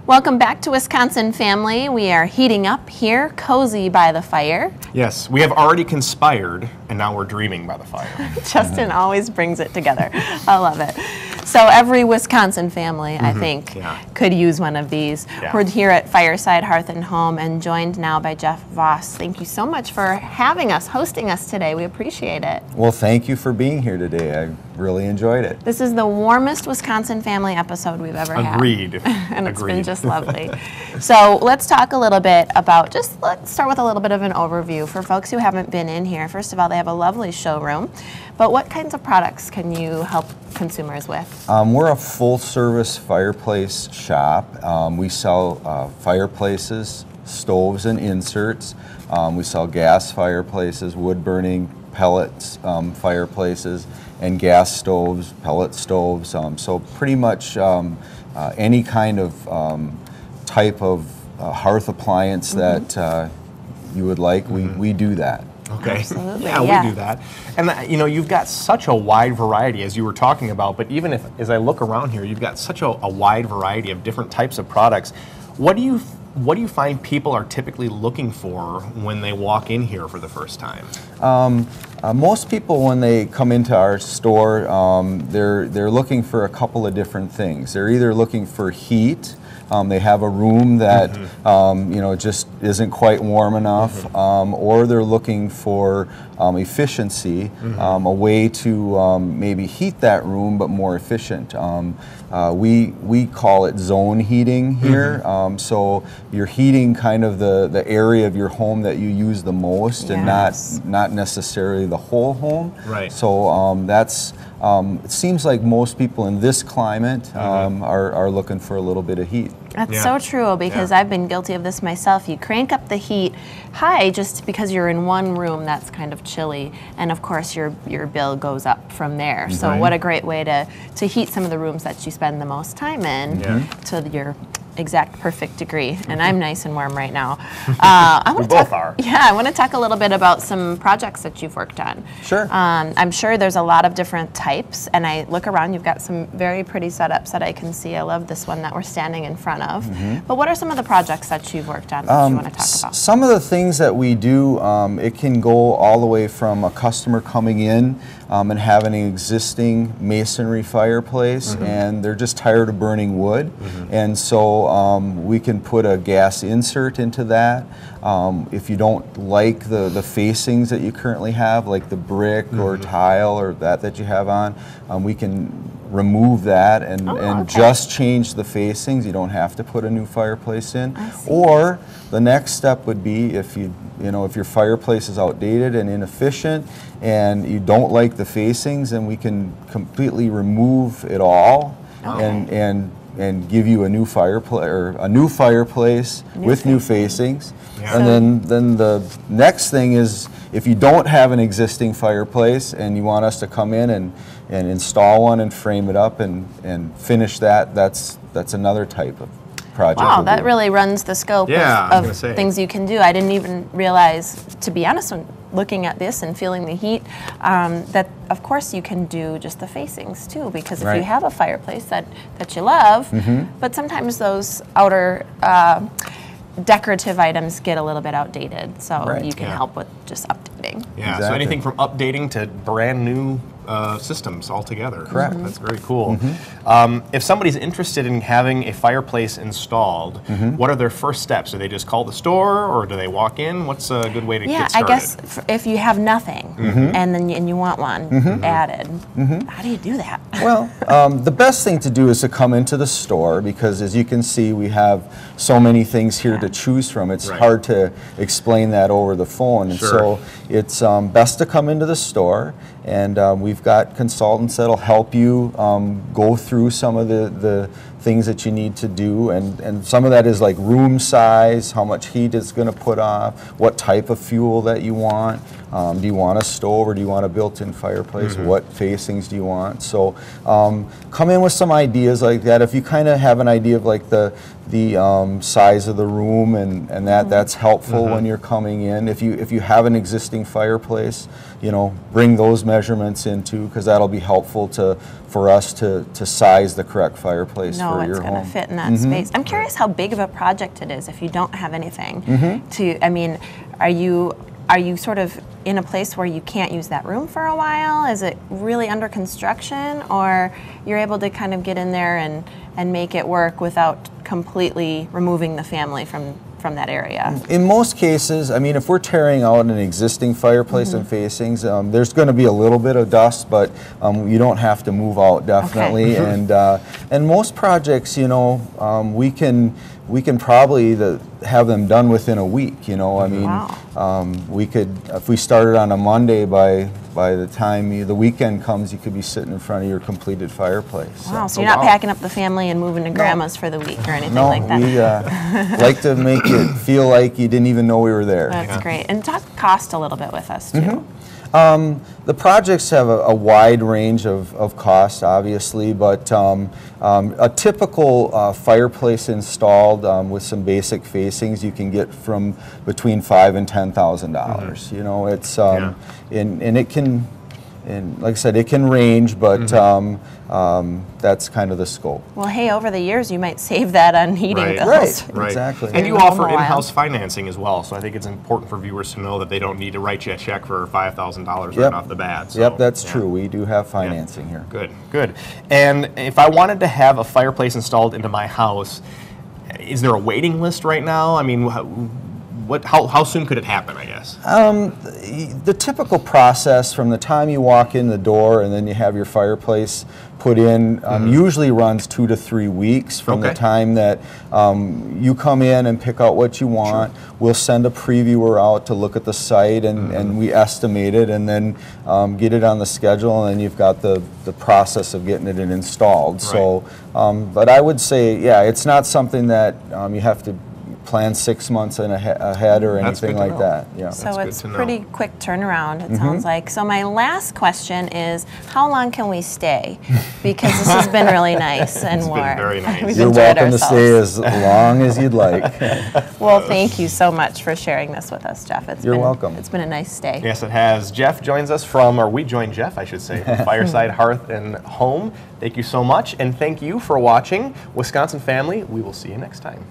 Welcome back to Wisconsin Family. We are heating up here, cozy by the fire. Yes, we have already conspired, and now we're dreaming by the fire. Justin always brings it together. I love it. So every Wisconsin family, I think, could use one of these. Yeah. We're here at Fireside Hearth and Home and joined now by Jeff Voss. Thank you so much for having us, hosting us today. We appreciate it. Well, thank you for being here today. I really enjoyed it. This is the warmest Wisconsin Family episode we've ever had. Agreed. And it's been just lovely. So let's talk a little bit about, let's start with a little bit of an overview. For folks who haven't been in here, first of all, they have a lovely showroom. But what kinds of products can you help consumers with? We're a full-service fireplace shop. We sell fireplaces, stoves, and inserts. We sell gas fireplaces, wood-burning pellets fireplaces, and gas stoves, pellet stoves. So pretty much any kind of type of hearth appliance that you would like, we do that. Okay. Absolutely. Yeah, we do that. And you know, you've got such a wide variety, as you were talking about, but even as I look around here, you've got such a wide variety of different types of products. What do you find people are typically looking for when they walk in here for the first time? Most people, when they come into our store, they're looking for a couple of different things. They're either looking for heat. They have a room that you know, just isn't quite warm enough, or they're looking for efficiency, a way to maybe heat that room but more efficient. We call it zone heating here, so you're heating kind of the area of your home that you use the most, and not necessarily the whole home. Right. So that's it seems like most people in this climate are looking for a little bit of heat. That's so true, because I've been guilty of this myself. You crank up the heat high just because you're in one room that's kind of chilly, and of course your bill goes up from there. So what a great way to heat some of the rooms that you spend the most time in to your exact perfect degree. And I'm nice and warm right now. We both are. Yeah, I want to talk a little bit about some projects that you've worked on. Sure. I'm sure there's a lot of different types, and I look around, you've got some very pretty setups that I can see. I love this one that we're standing in front of. But what are some of the projects that you've worked on that you want to talk about? Some of the things that we do, it can go all the way from a customer coming in and having an existing masonry fireplace, and they're just tired of burning wood, and so we can put a gas insert into that. If you don't like the facings that you currently have, like the brick or tile or that you have on, we can remove that and just change the facings. You don't have to put a new fireplace in. Or the next step would be if if your fireplace is outdated and inefficient and you don't like the facings, then we can completely remove it all and give you a new fireplace with new facings. And then the next thing is, if you don't have an existing fireplace and you want us to come in and install one and frame it up and finish that, that's another type of project. Wow, that really runs the scope of things you can do. I didn't even realize, to be honest, when looking at this and feeling the heat, that of course you can do just the facings too, because if you have a fireplace that you love, but sometimes those outer decorative items get a little bit outdated, so you can help with just updating. Yeah, so anything from updating to brand new systems altogether. Correct. That's very cool. If somebody's interested in having a fireplace installed, what are their first steps? Do they just call the store, or do they walk in? What's a good way to get started? I guess if you have nothing and then you want one added, how do you do that? Well, the best thing to do is to come into the store, because as you can see, we have so many things here to choose from. It's hard to explain that over the phone. And so it's best to come into the store, and we've got consultants that'll help you go through some of the things that you need to do, and some of that is like room size, how much heat it's going to put off, what type of fuel that you want. Do you want a stove or do you want a built-in fireplace? What facings do you want? So come in with some ideas like that. If you kind of have an idea of like the size of the room and that's helpful when you're coming in. If you have an existing fireplace, bring those measurements in too, because that'll be helpful for us to size the correct fireplace for your home. know what's going to fit in that space. I'm curious how big of a project it is if you don't have anything to, I mean, are you sort of in a place where you can't use that room for a while? Is it really under construction, or you're able to kind of get in there and make it work without completely removing the family from that area? In most cases, I mean, if we're tearing out an existing fireplace and facings, there's going to be a little bit of dust, but you don't have to move out, definitely. Okay. And most projects, you know, we can probably have them done within a week. You know, I mean, we could, if we started on a Monday, by the time the weekend comes, you could be sitting in front of your completed fireplace. Wow, so you're not packing up the family and moving to grandma's for the week or anything like that? No, we like to make it feel like you didn't even know we were there. That's great. And talk cost a little bit with us, too. The projects have a wide range of costs, obviously, but a typical fireplace installed with some basic facings you can get from between $5,000 and $10,000. You know, it's and it can, and like I said, it can range, but that's kind of the scope. Well, hey, over the years, you might save that on heating bills. Right, exactly. And you offer in-house financing as well, so I think it's important for viewers to know that they don't need to write you a check for $5,000 right off the bat. So, yep, that's true. We do have financing here. Good, good. And if I wanted to have a fireplace installed into my house, is there a waiting list right now? I mean, how soon could it happen, I guess? The typical process from the time you walk in the door and then you have your fireplace put in usually runs 2 to 3 weeks from the time that you come in and pick out what you want. Sure. We'll send a previewer out to look at the site and we estimate it and then get it on the schedule, and then you've got the process of getting it installed. Right. So, but I would say, yeah, it's not something that you have to plan 6 months ahead or anything like that. Yeah. So it's pretty quick turnaround, it sounds like. So my last question is, how long can we stay? Because this has been really nice and warm. It's been very nice. You're welcome to stay as long as you'd like. Well, thank you so much for sharing this with us, Jeff. You're welcome. It's been a nice stay. Yes, it has. Jeff joins us from, or we join Jeff, I should say, from Fireside Hearth and Home. Thank you so much, and thank you for watching. Wisconsin family, we will see you next time.